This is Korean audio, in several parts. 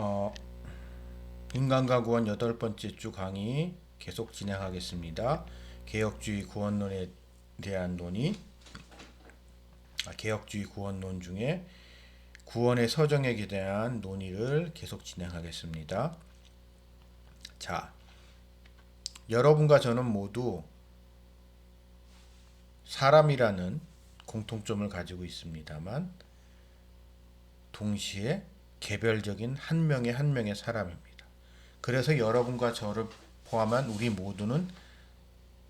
어, 인간과 구원 8번째 주 강의 계속 진행하겠습니다. 개혁주의 구원론에 대한 논의, 개혁주의 구원론 중에 구원의 서정에 대한 논의를 계속 진행하겠습니다. 자, 여러분과 저는 모두 사람이라는 공통점을 가지고 있습니다만 동시에 개별적인 한 명의 한 명의 사람입니다. 그래서 여러분과 저를 포함한 우리 모두는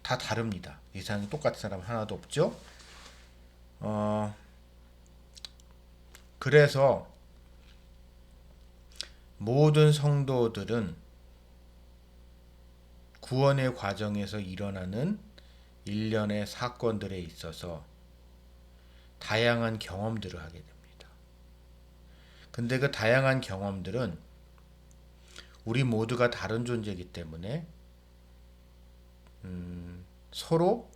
다 다릅니다. 이상이 똑같은 사람 하나도 없죠. 어, 그래서 모든 성도들은 구원의 과정에서 일어나는 일련의 사건들에 있어서 다양한 경험들을 하게 됩니다. 근데 그 다양한 경험들은 우리 모두가 다른 존재이기 때문에 서로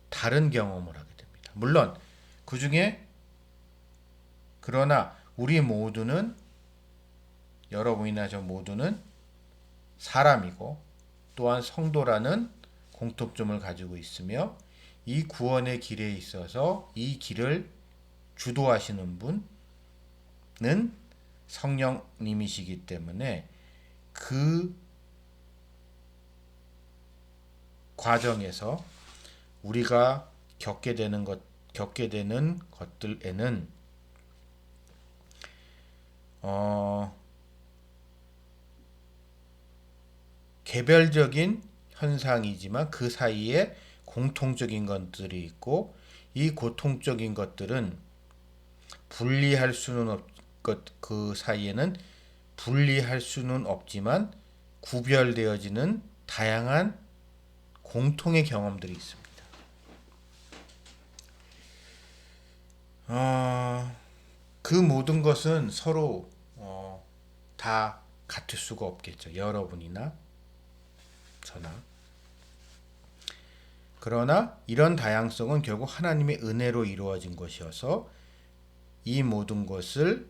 다른 경험을 하게 됩니다. 물론 그 중에 그러나 우리 모두는 여러분이나 저 모두는 사람이고 또한 성도라는 공통점을 가지고 있으며 이 구원의 길에 있어서 이 길을 주도하시는 분은 성령님이시기 때문에 그 과정에서 우리가 겪게 되는 것들에는 개별적인 현상이지만 그 사이에 공통적인 것들이 있고 이 고통적인 것들은 분리할 수는 그 사이에는 분리할 수는 없지만 구별되어지는 다양한 공통의 경험들이 있습니다. 그 모든 것은 서로 다 같을 수가 없겠죠. 여러분이나 저나. 그러나 이런 다양성은 결국 하나님의 은혜로 이루어진 것이어서 이 모든 것을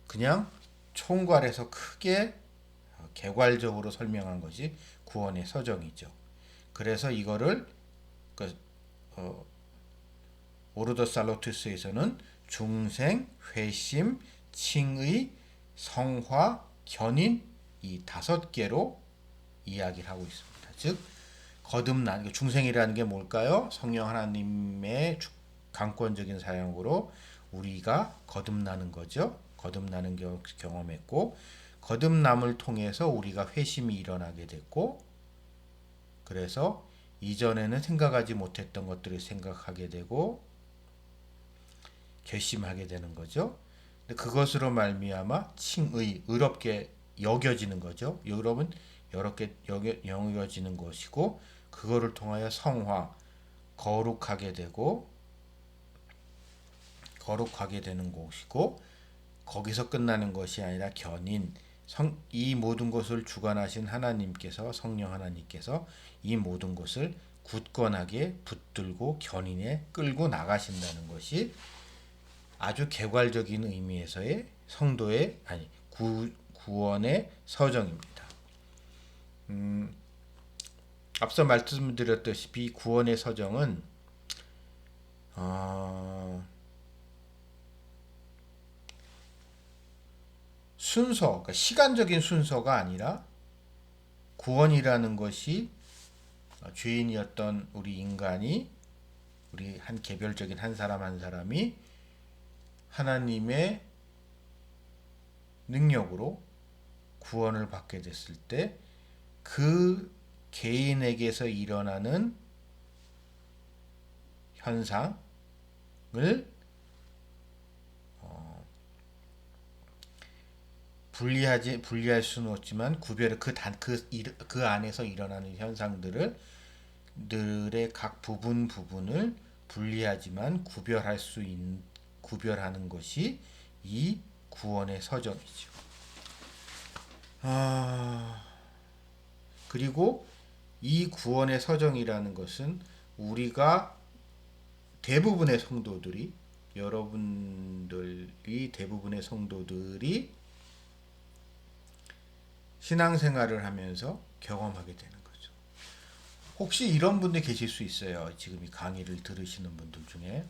그냥 총괄해서 크게 개괄적으로 설명한 것이 구원의 서정이죠. 그래서 이거를 오르더 살로투스에서는 중생, 회심, 칭의, 성화, 견인 이 5개로 이야기를 하고 있습니다. 즉 거듭난 중생이라는 게 뭘까요? 성령 하나님의 강권적인 사용으로 우리가 거듭나는 거죠. 거듭나는 경험했고 거듭남을 통해서 우리가 회심이 일어나게 됐고 그래서 이전에는 생각하지 못했던 것들을 생각하게 되고 결심하게 되는 거죠. 그것으로 말미암아 칭의, 의롭게 여겨지는 거죠. 여러분 이렇게 여겨지는 것이고 그거를 통하여 성화, 거룩하게 되는 것이고 거기서 끝나는 것이 아니라 견인, 이 모든 것을 주관하신 하나님께서 성령 하나님께서 이 모든 것을 굳건하게 붙들고 견인해 끌고 나가신다는 것이 아주 개괄적인 의미에서의 성도의 구원의 서정입니다. 앞서 말씀드렸다시피 구원의 서정은 그러니까 시간적인 순서가 아니라 구원이라는 것이 죄인이었던 우리 인간이 우리 한 개별적인 한 사람 한 사람이 하나님의 능력으로 구원을 받게 됐을 때 그 개인에게서 일어나는 현상을 분리할 수는 없지만 그 안에서 일어나는 현상들을 들의 각 부분을 분리하지만 구별하는 것이 이 구원의 서정이죠. 그리고 이 구원의 서정이라는 것은 우리가 대부분의 성도들이 여러분들이 대부분의 성도들이 신앙생활을 하면서 경험하게 되는 거죠. 혹시 이런 분들 계실 수 있어요. 지금 이 강의를 들으시는 분들 중에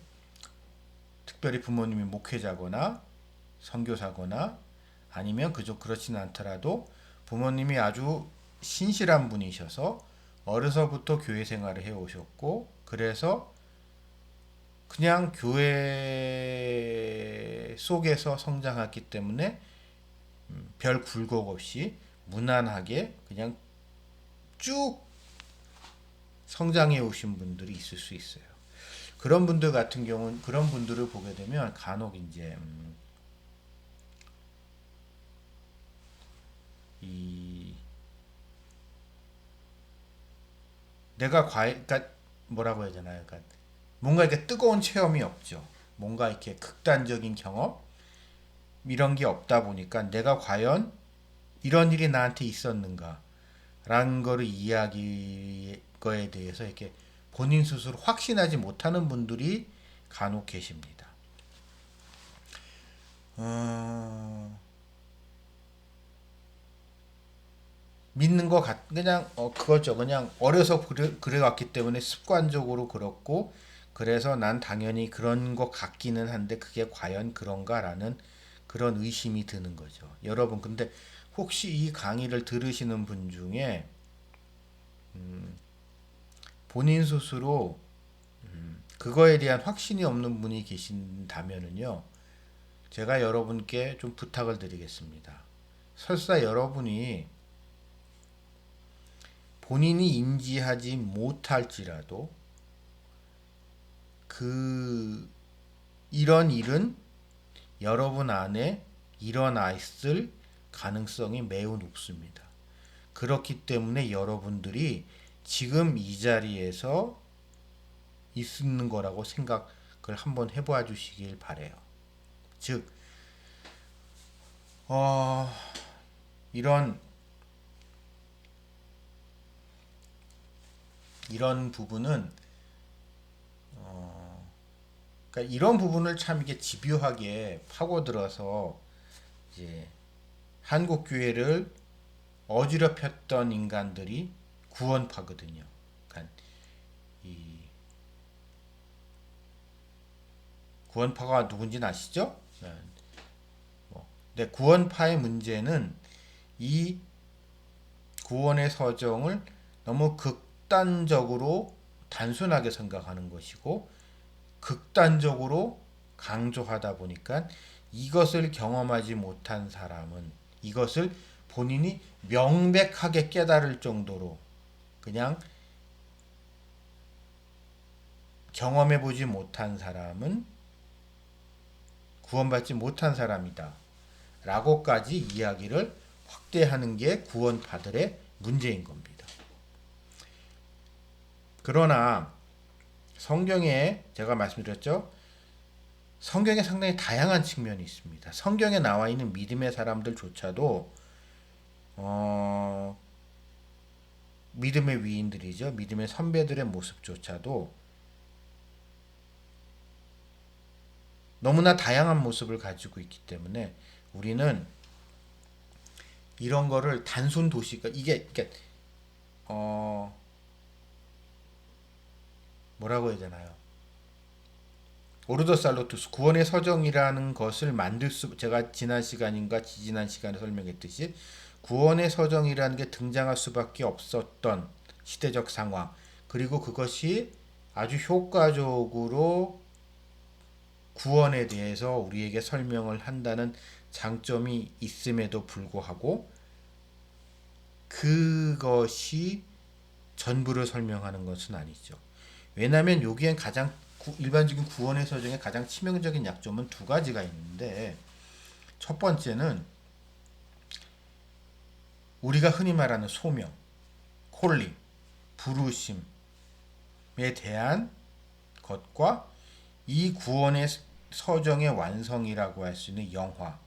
특별히 부모님이 목회자거나 선교사거나 아니면 그저 그렇지는 않더라도 부모님이 아주 신실한 분이셔서 어려서부터 교회 생활을 해오셨고 그래서 그냥 교회 속에서 성장했기 때문에 별 굴곡 없이 무난하게 그냥 쭉 성장해 오신 분들이 있을 수 있어요. 그런 분들 같은 경우는 그런 분들을 보게 되면 간혹 이제 이 내가 그러니까 뭐라고 해야 되나요? 그러니까 뭔가 이렇게 뜨거운 체험이 없죠. 뭔가 이렇게 극단적인 경험 이런 게 없다 보니까 내가 과연 이런 일이 나한테 있었는가 라는 거를 이야기 거에 대해서 이렇게 본인 스스로 확신하지 못하는 분들이 간혹 계십니다. 믿는 거 그냥 그거죠. 그냥 어려서 그래 왔기 때문에 습관적으로 그렇고 그래서 난 당연히 그런 거 같기는 한데 그게 과연 그런가라는 그런 의심이 드는 거죠. 여러분 근데 혹시 이 강의를 들으시는 분 중에 본인 스스로 그거에 대한 확신이 없는 분이 계신다면은요. 제가 여러분께 좀 부탁을 드리겠습니다. 설사 여러분이 본인이 인지하지 못할지라도 이런 일은 여러분 안에 일어나 있을 가능성이 매우 높습니다. 그렇기 때문에 여러분들이 지금 이 자리에서 있는 거라고 생각을 한번 해봐 주시길 바래요. 즉, 어, 이런 부분은 그러니까 이런 부분을 참 이게 집요하게 파고들어서 이제 한국 교회를 어지럽혔던 인간들이 구원파거든요. 그러니까 이 구원파가 누군지는 아시죠? 네. 근데 구원파의 문제는 이 구원의 서정을 너무 극단적으로 단순하게 생각하는 것이고 극단적으로 강조하다 보니까 이것을 경험하지 못한 사람은 이것을 본인이 명백하게 깨달을 정도로 그냥 경험해 보지 못한 사람은 구원받지 못한 사람이다. 라고까지 이야기를 확대하는 게 구원파들의 문제인 겁니다. 그러나 성경에 제가 말씀드렸죠. 성경에 상당히 다양한 측면이 있습니다. 성경에 나와 있는 믿음의 사람들조차도 믿음의 위인들이죠. 믿음의 선배들의 모습조차도 너무나 다양한 모습을 가지고 있기 때문에 우리는 이런 거를 단순 도시가 이게 뭐라고 해야 되나요? 오르더 살로투스 구원의 서정이라는 것을 제가 지난 시간인가 지지난 시간에 설명했듯이 구원의 서정이라는 게 등장할 수밖에 없었던 시대적 상황 그리고 그것이 아주 효과적으로 구원에 대해서 우리에게 설명을 한다는 장점이 있음에도 불구하고 그것이 전부를 설명하는 것은 아니죠. 왜냐하면 여기엔 가장 일반적인 구원의 서정의 가장 치명적인 약점은 두 가지가 있는데 첫 번째는 우리가 흔히 말하는 소명, 콜링, 부르심에 대한 것과 이 구원의 서정의 완성이라고 할 수 있는 영화에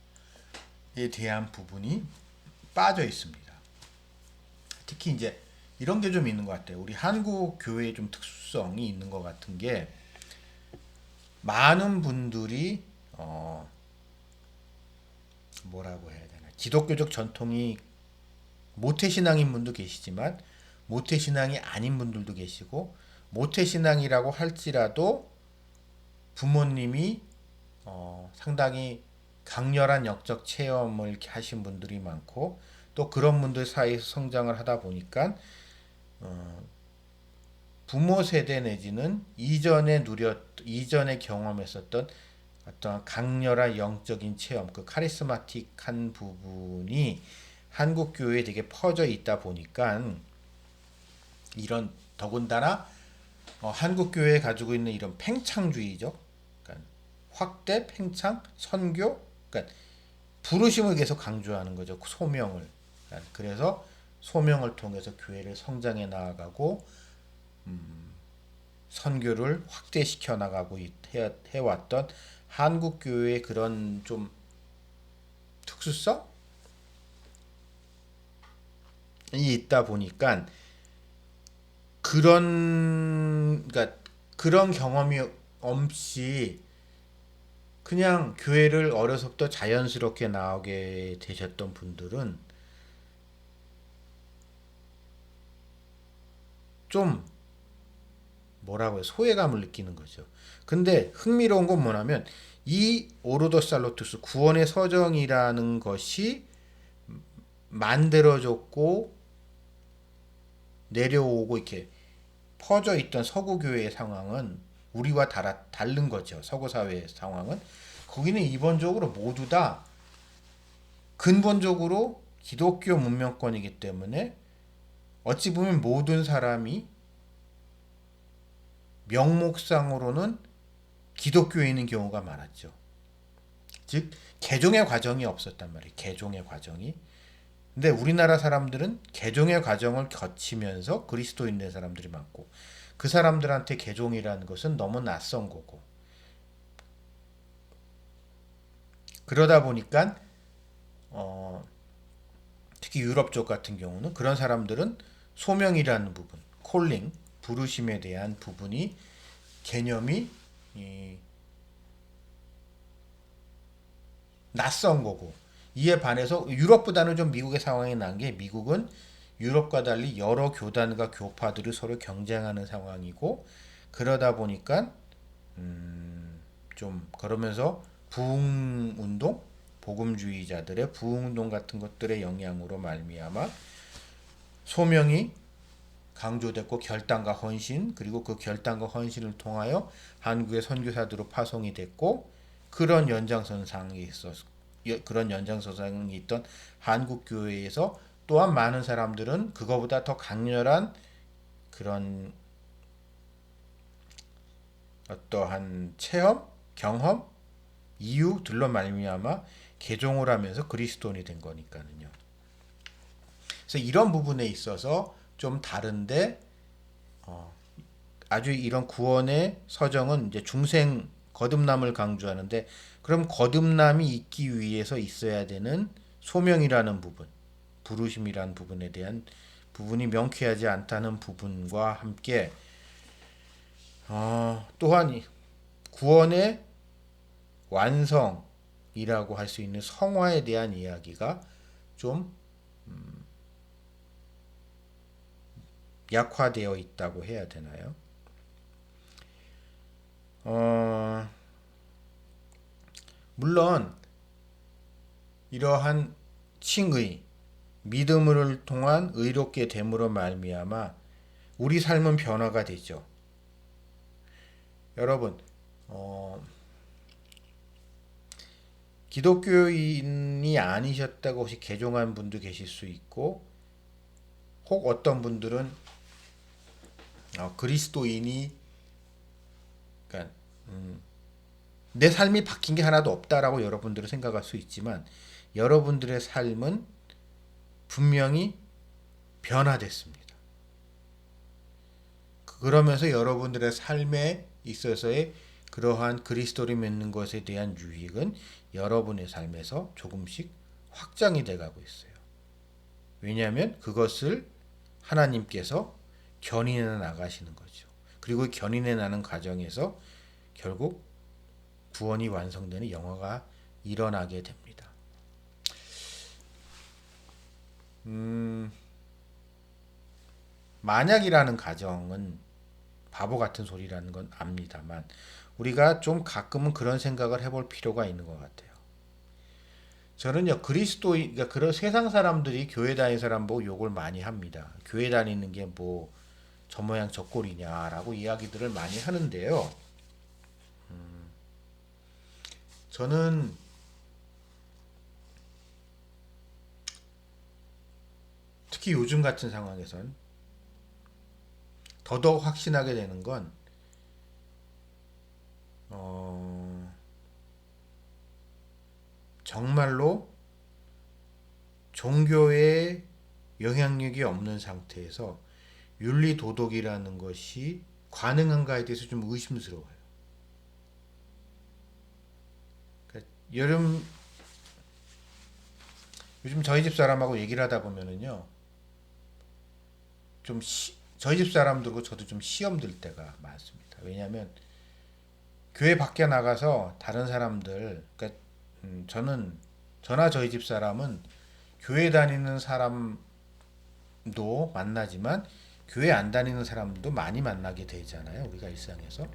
대한 부분이 빠져 있습니다. 특히 이제 이런 게 좀 있는 것 같아요. 우리 한국 교회의 좀 특수성이 있는 것 같은 게 많은 분들이 뭐라고 해야 되나 기독교적 전통이 모태신앙인 분도 계시지만 모태신앙이 아닌 분들도 계시고, 모태신앙이라고 할지라도 부모님이 상당히 강렬한 영적 체험을 하신 분들이 많고, 또 그런 분들 사이에서 성장을 하다 보니까 부모 세대 내지는 이전에 경험했었던 어떤 강렬한 영적인 체험, 그 카리스마틱한 부분이 한국 교회에 되게 퍼져 있다 보니까, 이런 더군다나 한국 교회에 가지고 있는 이런 팽창주의죠. 그러니까 확대, 팽창, 선교, 그러니까 부르심을 계속 강조하는 거죠. 소명을. 그러니까 그래서 소명을 통해서 교회를 성장해 나아가고 선교를 확대시켜 나가고 해왔던 한국 교회의 그런 좀 특수성이 있다 보니까, 그러니까 그런 경험이 없이 그냥 교회를 어려서부터 자연스럽게 나오게 되셨던 분들은 좀 뭐라고 해요? 소외감을 느끼는 거죠. 근데 흥미로운 건 뭐냐면, 이 오르도스 살루투스 구원의 서정이라는 것이 만들어졌고 내려오고 이렇게 퍼져 있던 서구 교회의 상황은 우리와 다른 거죠. 서구 사회의 상황은, 거기는 이번적으로 모두 다 근본적으로 기독교 문명권이기 때문에 어찌 보면 모든 사람이 명목상으로는 기독교인인 경우가 많았죠. 즉 개종의 과정이 없었단 말이에요. 개종의 과정이. 근데 우리나라 사람들은 개종의 과정을 거치면서 그리스도인 된 사람들이 많고, 그 사람들한테 개종이라는 것은 너무 낯선 거고, 그러다 보니까 특히 유럽 쪽 같은 경우는 그런 사람들은 소명이라는 부분, 콜링, 부르심에 대한 부분이 개념이 낯선 거고, 이에 반해서 유럽보다는 좀 미국의 상황이 난 게, 미국은 유럽과 달리 여러 교단과 교파들이 서로 경쟁하는 상황이고, 그러다 보니까 좀 그러면서 부흥운동, 복음주의자들의 부흥운동 같은 것들의 영향으로 말미암아 소명이 강조됐고, 결단과 헌신, 그리고 그 결단과 헌신을 통하여 한국의 선교사들로 파송이 됐고, 그런 연장선상이 있던 한국 교회에서 또한 많은 사람들은 그거보다 더 강렬한 그런 어떠한 체험, 경험, 이유들로 말미암아 개종을 하면서 그리스도인이 된 거니까요. 그래서 이런 부분에 있어서 좀 다른데, 아주 이런 구원의 서정은 이제 중생 거듭남을 강조하는데, 그럼 거듭남이 있기 위해서 있어야 되는 소명이라는 부분, 부르심이라는 부분에 대한 부분이 명쾌하지 않다는 부분과 함께, 또한 구원의 완성이라고 할 수 있는 성화에 대한 이야기가 좀 약화되어 있다고 해야 되나요? 물론 이러한 칭의, 믿음을 통한 의롭게 됨으로 말미암아 우리 삶은 변화가 되죠. 여러분, 기독교인이 아니셨다고 혹시 개종한 분도 계실 수 있고, 혹 어떤 분들은 그리스도인이, 그러니까 내 삶이 바뀐 게 하나도 없다라고 여러분들은 생각할 수 있지만, 여러분들의 삶은 분명히 변화됐습니다. 그러면서 여러분들의 삶에 있어서의 그러한 그리스도를 믿는 것에 대한 유익은 여러분의 삶에서 조금씩 확장이 돼가고 있어요. 왜냐하면 그것을 하나님께서 견인해 나가시는 거죠. 그리고 견인해 나는 과정에서 결국 구원이 완성되는 영화가 일어나게 됩니다. 음, 만약이라는 가정은 바보 같은 소리라는 건 압니다만 우리가 좀 가끔은 그런 생각을 해볼 필요가 있는 것 같아요. 저는요 그리스도인 그러니까 그런 세상 사람들이 교회 다니는 사람 보고 욕을 많이 합니다. 교회 다니는 게 뭐 저 모양 저 꼴이냐라고 이야기들을 많이 하는데요. 저는 특히 요즘 같은 상황에선 더더욱 확신하게 되는 건 어, 정말로 종교에 영향력이 없는 상태에서 윤리 도덕이라는 것이 가능한가에 대해서 좀 의심스러워요. 그러니까 요즘 저희 집 사람하고 얘기를 하다 보면은요, 저희 집 사람들고 저도 좀 시험 들 때가 많습니다. 왜냐하면 교회 밖에 나가서 다른 사람들, 그러니까 저나 저희 집 사람은 교회 다니는 사람도 만나지만 교회 안 다니는 사람도 많이 만나게 되잖아요. 우리가 일상에서.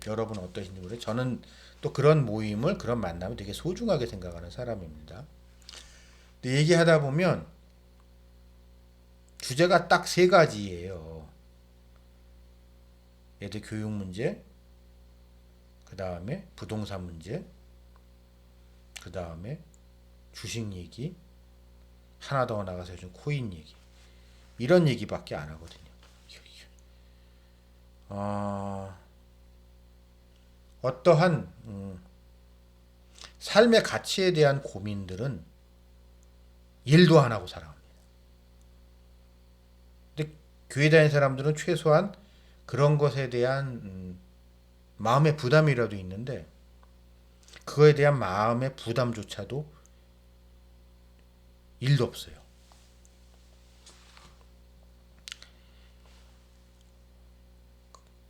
여러분 어떠신지 모르겠어요. 저는 또 그런 모임을 그런 만남을 되게 소중하게 생각하는 사람입니다. 근데 얘기하다 보면 주제가 딱 세 가지예요. 애들 교육 문제, 그 다음에 부동산 문제, 그 다음에 주식 얘기, 하나 더 나가서 요즘 코인 얘기. 이런 얘기밖에 안 하거든요. 어, 어떠한 삶의 가치에 대한 고민들은 일도 안 하고 살아갑니다. 근데 교회 다니는 사람들은 최소한 그런 것에 대한 마음의 부담이라도 있는데 그거에 대한 마음의 부담조차도 일도 없어요.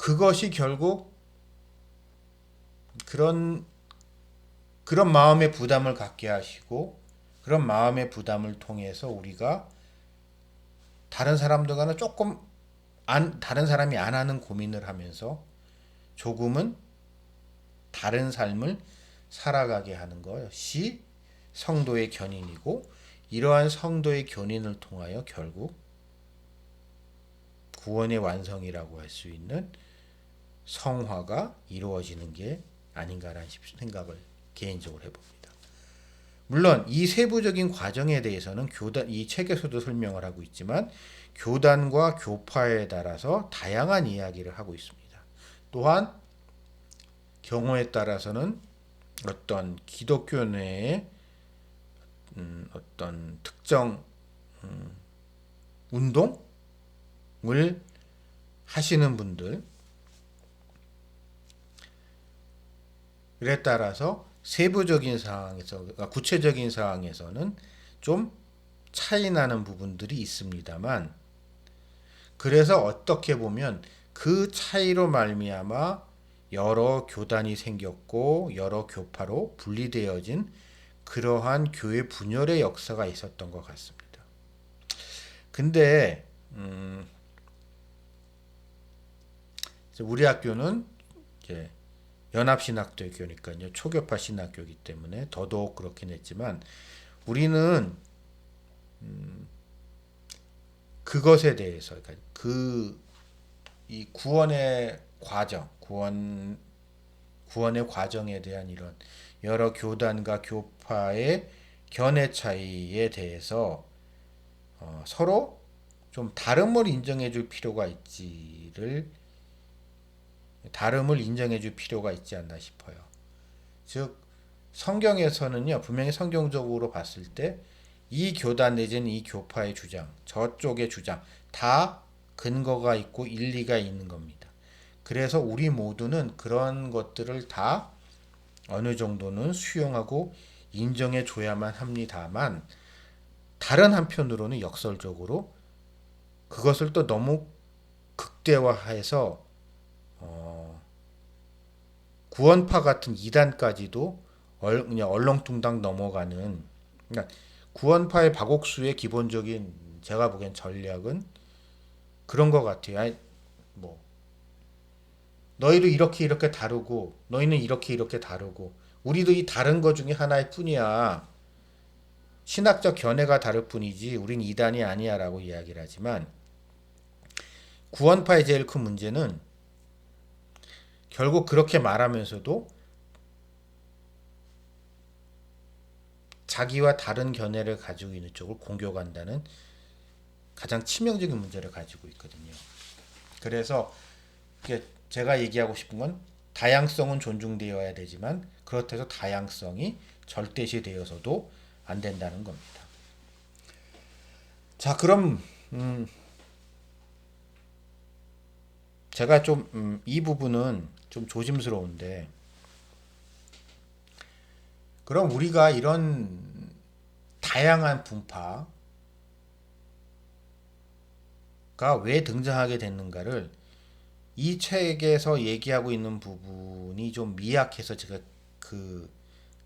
그것이 결국 그런 마음의 부담을 갖게 하시고 그런 마음의 부담을 통해서 우리가 다른 사람들과는 조금 다른 사람이 안 하는 고민을 하면서 조금은 다른 삶을 살아가게 하는 것이 성도의 견인이고 이러한 성도의 견인을 통하여 결국 구원의 완성이라고 할 수 있는 성화가 이루어지는 게 아닌가라는 생각을 개인적으로 해봅니다. 물론 이 세부적인 과정에 대해서는 이 책에서도 설명을 하고 있지만 교단과 교파에 따라서 다양한 이야기를 하고 있습니다. 또한 경우에 따라서는 어떤 기독교 내의 어떤 특정 운동을 하시는 분들에 따라서 세부적인 상황에서 구체적인 상황에서는 좀 차이 나는 부분들이 있습니다만 그래서 어떻게 보면 그 차이로 말미암아 여러 교단이 생겼고 여러 교파로 분리되어진 그러한 교회 분열의 역사가 있었던 것 같습니다. 근데 우리 학교는 이제 연합신학교니까요. 초교파 신학교이기 때문에 더더욱 그렇긴 했지만 우리는 그것에 대해서 그러니까 이 구원의 과정, 구원의 과정에 대한 이런 여러 교단과 교파의 견해 차이에 대해서 서로 좀 다름을 인정해 줄 필요가 다름을 인정해 줄 필요가 있지 않나 싶어요. 즉 성경에서는요 분명히 성경적으로 봤을 때 이 교단 내지는 이 교파의 주장, 저쪽의 주장 다 근거가 있고 일리가 있는 겁니다. 그래서 우리 모두는 그런 것들을 다 어느 정도는 수용하고 인정해 줘야만 합니다만 다른 한편으로는 역설적으로 그것을 또 너무 극대화해서 구원파 같은 이단까지도 그냥 얼렁뚱땅 넘어가는 그러니까 구원파의 박옥수의 기본적인 제가 보기엔 전략은 그런 것 같아요. 아니, 뭐 너희도 이렇게 이렇게 다르고 너희는 이렇게 이렇게 다르고 우리도 이 다른 것 중에 하나일 뿐이야. 신학적 견해가 다를 뿐이지 우린 이단이 아니야라고 이야기를 하지만 구원파의 제일 큰 문제는 결국 그렇게 말하면서도 자기와 다른 견해를 가지고 있는 쪽을 공격한다는 가장 치명적인 문제를 가지고 있거든요. 그래서 제가 얘기하고 싶은 건 다양성은 존중되어야 되지만 그렇다고 해서 다양성이 절대시되어서도 안 된다는 겁니다. 자, 그럼 제가 좀 이 부분은 좀 조심스러운데 그럼 우리가 이런 다양한 분파가 왜 등장하게 됐는가를 이 책에서 얘기하고 있는 부분이 좀 미약해서 제가 그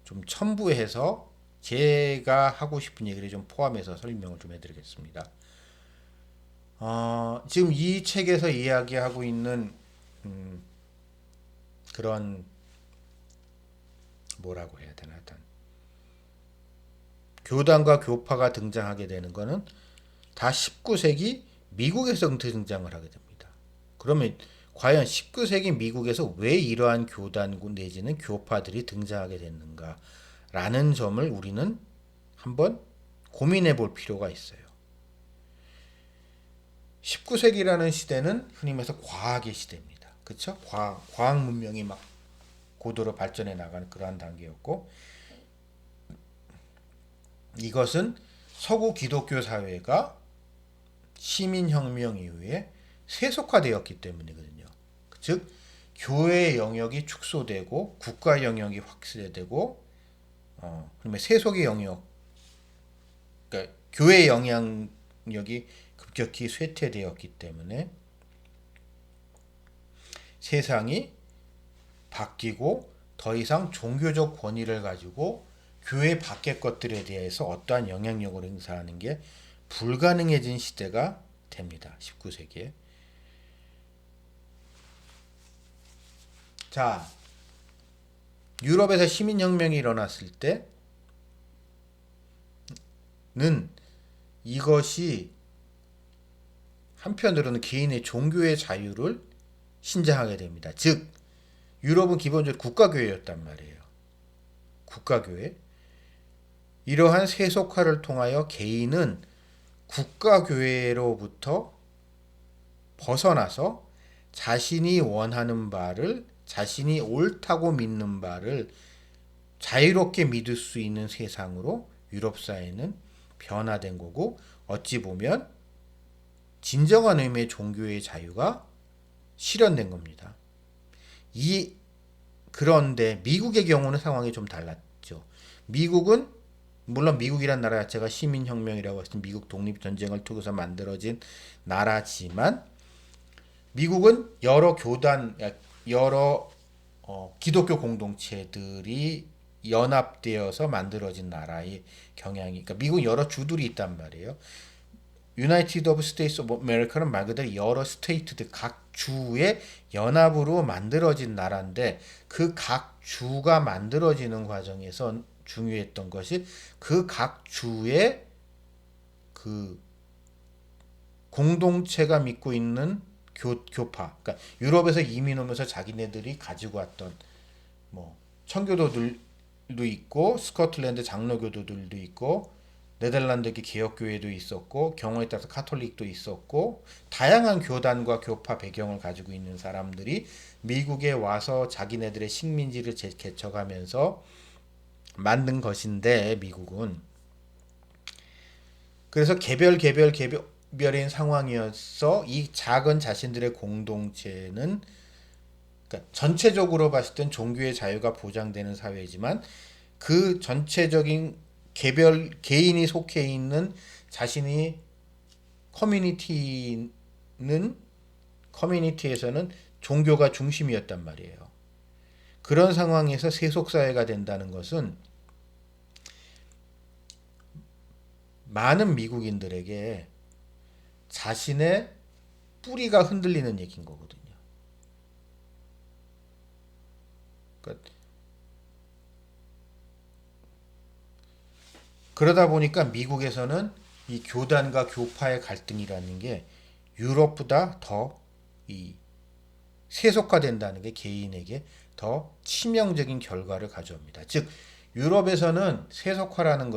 좀 첨부해서 제가 하고 싶은 얘기를 좀 포함해서 설명을 좀 해드리겠습니다. 지금 이 책에서 이야기하고 있는 그런 뭐라고 해야 되나 하여튼 교단과 교파가 등장하게 되는 거는 다 19세기 미국에서 등장을 하게 됩니다. 그러면 과연 19세기 미국에서 왜 이러한 교단 내지는 교파들이 등장하게 됐는가라는 점을 우리는 한번 고민해 볼 필요가 있어요. 19세기라는 시대는 흔히 말해서 과학의 시대입니다. 그렇죠? 과학 문명이 막 고도로 발전해 나가는 그러한 단계였고 이것은 서구 기독교 사회가 시민혁명 이후에 세속화되었기 때문이거든요. 즉 교회의 영역이 축소되고 국가 영역이 확대되고 그러면 세속의 영역, 그러니까 교회의 영향력이 급격히 쇠퇴되었기 때문에 세상이 바뀌고 더 이상 종교적 권위를 가지고 교회 밖의 것들에 대해서 어떠한 영향력을 행사하는 게 불가능해진 시대가 됩니다. 19세기에. 자, 유럽에서 시민혁명이 일어났을 때는 이것이 한편으로는 개인의 종교의 자유를 신장하게 됩니다. 즉, 유럽은 기본적으로 국가교회였단 말이에요. 국가교회. 이러한 세속화를 통하여 개인은 국가교회로부터 벗어나서 자신이 원하는 바를 자신이 옳다고 믿는 바를 자유롭게 믿을 수 있는 세상으로 유럽 사회는 변화된 거고 어찌 보면 진정한 의미의 종교의 자유가 실현된 겁니다. 그런데 미국의 경우는 상황이 좀 달랐죠. 미국은 물론 미국이란 나라 자체가 시민혁명이라고 했을 때 미국 독립전쟁을 통해서 만들어진 나라지만 미국은 여러 기독교 공동체들이 연합되어서 만들어진 나라의 경향이, 그러니까 미국 여러 주들이 있단 말이에요. 유나이티드 오브 스테이트스 오브 아메리카는 말 그대로 여러 스테이트들 각 주의 연합으로 만들어진 나라인데 그 각 주가 만들어지는 과정에서 중요했던 것이 그 각 주의 그 공동체가 믿고 있는 교파, 그러니까 유럽에서 이민 오면서 자기네들이 가지고 왔던 뭐 청교도들도 있고 스코틀랜드 장로교도들도 있고 네덜란드 개혁교회도 있었고 경우에 따라서 카톨릭도 있었고 다양한 교단과 교파 배경을 가지고 있는 사람들이 미국에 와서 자기네들의 식민지를 개척하면서 만든 것인데 미국은 그래서 개별인 상황이어서 이 작은 자신들의 공동체는 그러니까 전체적으로 봤을 땐 종교의 자유가 보장되는 사회지만 그 전체적인 개인이 속해 있는 자신이 커뮤니티에서는 종교가 중심이었단 말이에요. 그런 상황에서 세속사회가 된다는 것은 많은 미국인들에게 자신의 뿌리가 흔들리는 얘기인 거거든요. 그러니까 그러다 보니까 미국에서는 이 교단과 교파의 갈등이라는 게 유럽보다 더 이 세속화된다는 게 개인에게 더 치명적인 결과를 가져옵니다. 즉 유럽에서는 세속화라는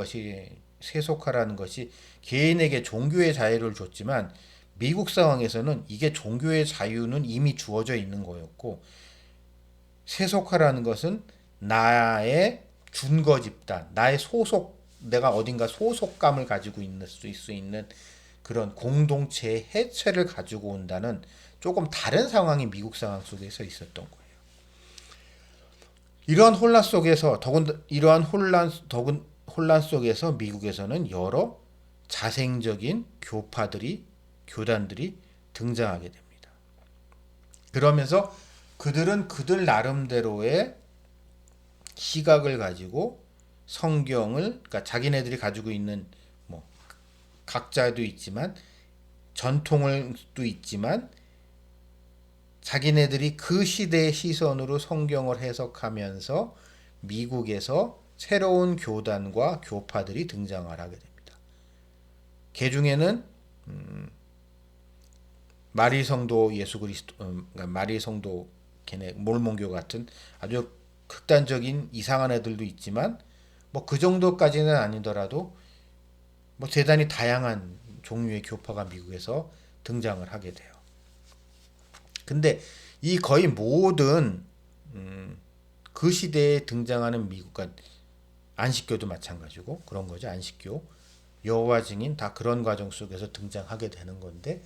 것이 개인에게 종교의 자유를 줬지만 미국 상황에서는 이게 종교의 자유는 이미 주어져 있는 거였고 세속화라는 것은 나의 준거 집단, 내가 어딘가 소속감을 가지고 있을 수 있는 그런 공동체의 해체를 가지고 온다는 조금 다른 상황이 미국 상황 속에서 있었던 거예요. 이러한 혼란 속에서 더군 혼란 속에서 미국에서는 여러 자생적인 교단들이 등장하게 됩니다. 그러면서 그들은 그들 나름대로의 시각을 가지고 성경을, 그러니까 자기네들이 가지고 있는 뭐 각자도 있지만 전통을도 있지만 자기네들이 그 시대의 시선으로 성경을 해석하면서 미국에서 새로운 교단과 교파들이 등장을 하게 됩니다. 그 중에는 마리성도 예수 그리스도, 그러니까 마리성도 걔네 몰몬교 같은 아주 극단적인 이상한 애들도 있지만 뭐 그 정도까지는 아니더라도 뭐 대단히 다양한 종류의 교파가 미국에서 등장을 하게 돼요. 근데 이 거의 모든 그 시대에 등장하는 미국과 안식교도 마찬가지고 그런 거죠. 안식교, 여호와 증인 다 그런 과정 속에서 등장하게 되는 건데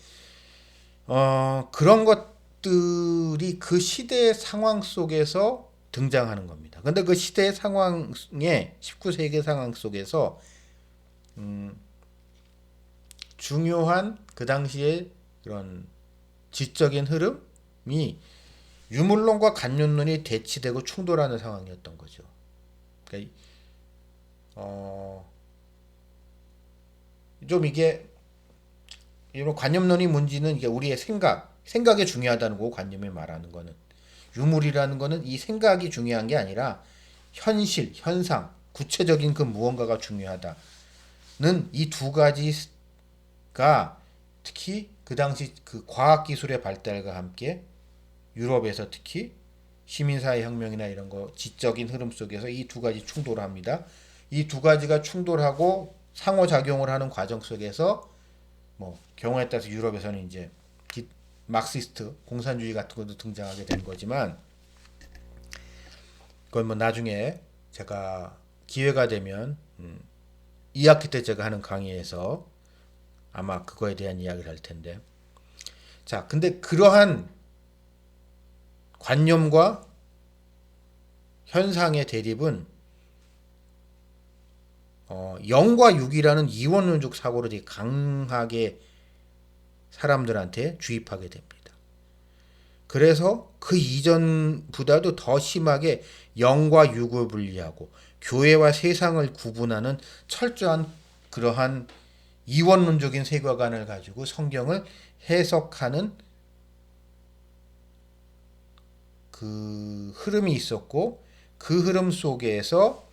그런 것들이 그 시대의 상황 속에서 등장하는 겁니다. 근데 그 시대의 상황에 19세기 상황 속에서 중요한 그 당시에 그런 지적인 흐름이 유물론과 관념론이 대치되고 충돌하는 상황이었던 거죠. 그러니까 좀 이게 이런 관념론이 뭔지는 이게 우리의 생각이 중요하다는 거고 관념이 말하는 거는 유물이라는 거는 이 생각이 중요한 게 아니라 현실, 현상, 구체적인 그 무언가가 중요하다는 이 두 가지가 특히 그 당시 그 과학기술의 발달과 함께 유럽에서 특히 시민사회 혁명이나 이런 거 지적인 흐름 속에서 이 두 가지 충돌합니다. 이 두 가지가 충돌하고 상호작용을 하는 과정 속에서 뭐 경우에 따라서 유럽에서는 이제 막시스트 공산주의 같은 것도 등장하게 된 거지만 그건 뭐 나중에 제가 기회가 되면 2학기 때 제가 하는 강의에서 아마 그거에 대한 이야기를 할 텐데 자 근데 그러한 관념과 현상의 대립은 영과 육이라는 이원론적 사고를 되게 강하게 사람들한테 주입하게 됩니다. 그래서 그 이전보다도 더 심하게 영과 육을 분리하고 교회와 세상을 구분하는 철저한 그러한 이원론적인 세계관을 가지고 성경을 해석하는 그 흐름이 있었고 그 흐름 속에서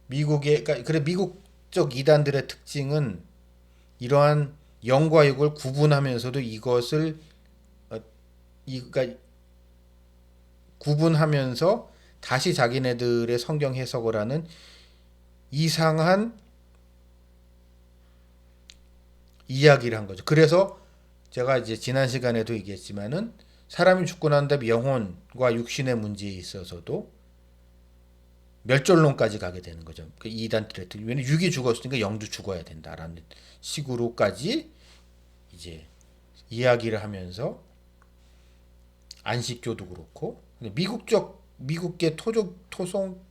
미국적 이단들의 특징은 이러한 영과 육을 구분하면서도 이것을 그러니까 구분하면서 다시 자기네들의 성경 해석을 하는 이상한 이야기를 한 거죠. 그래서 제가 이제 지난 시간에도 얘기했지만은 사람이 죽고 난 다음에 영혼과 육신의 문제에 있어서도 멸절론까지 가게 되는 거죠. 그 이단들의 왜냐면 육이 죽었으니까 영도 죽어야 된다라는 식으로까지 이제 이야기를 하면서 안식교도 그렇고 미국계 토종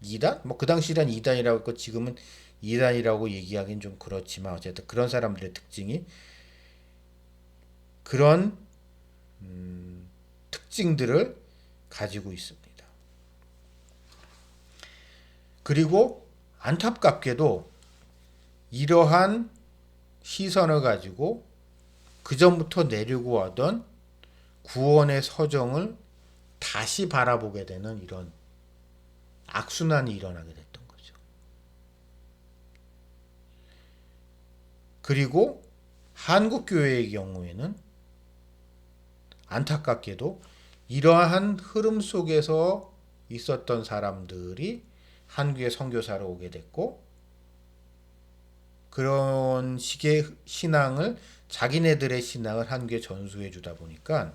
이단 뭐 그 당시란 이단이라고 했고 지금은 이단이라고 얘기하기는 좀 그렇지만 어쨌든 그런 사람들의 특징이 그런 특징들을 가지고 있습니다. 그리고 안타깝게도 이러한 시선을 가지고 그전부터 내리고 하던 구원의 서정을 다시 바라보게 되는 이런 악순환이 일어나게 됐던 거죠. 그리고 한국교회의 경우에는 안타깝게도 이러한 흐름 속에서 있었던 사람들이 한국의 선교사로 오게 됐고, 그런 식의 신앙을, 자기네들의 신앙을 한국에 전수해 주다 보니까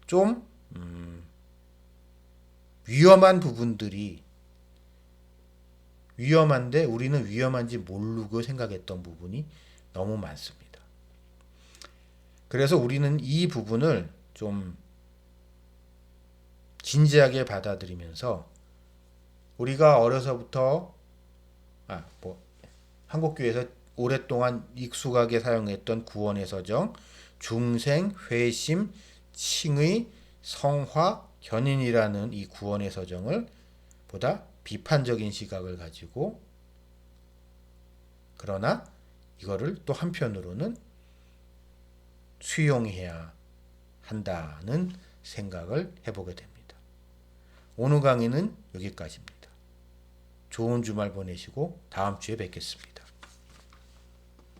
좀 위험한 부분들이, 위험한데 우리는 위험한지 모르고 생각했던 부분이 너무 많습니다. 그래서 우리는 이 부분을 좀 진지하게 받아들이면서, 우리가 어려서부터 한국교회에서 오랫동안 익숙하게 사용했던 구원의 서정, 중생, 회심, 칭의, 성화, 견인이라는 이 구원의 서정을 보다 비판적인 시각을 가지고, 그러나 이거를 또 한편으로는 수용해야 한다는 생각을 해보게 됩니다. 오늘 강의는 여기까지입니다. 좋은 주말 보내시고 다음 주에 뵙겠습니다.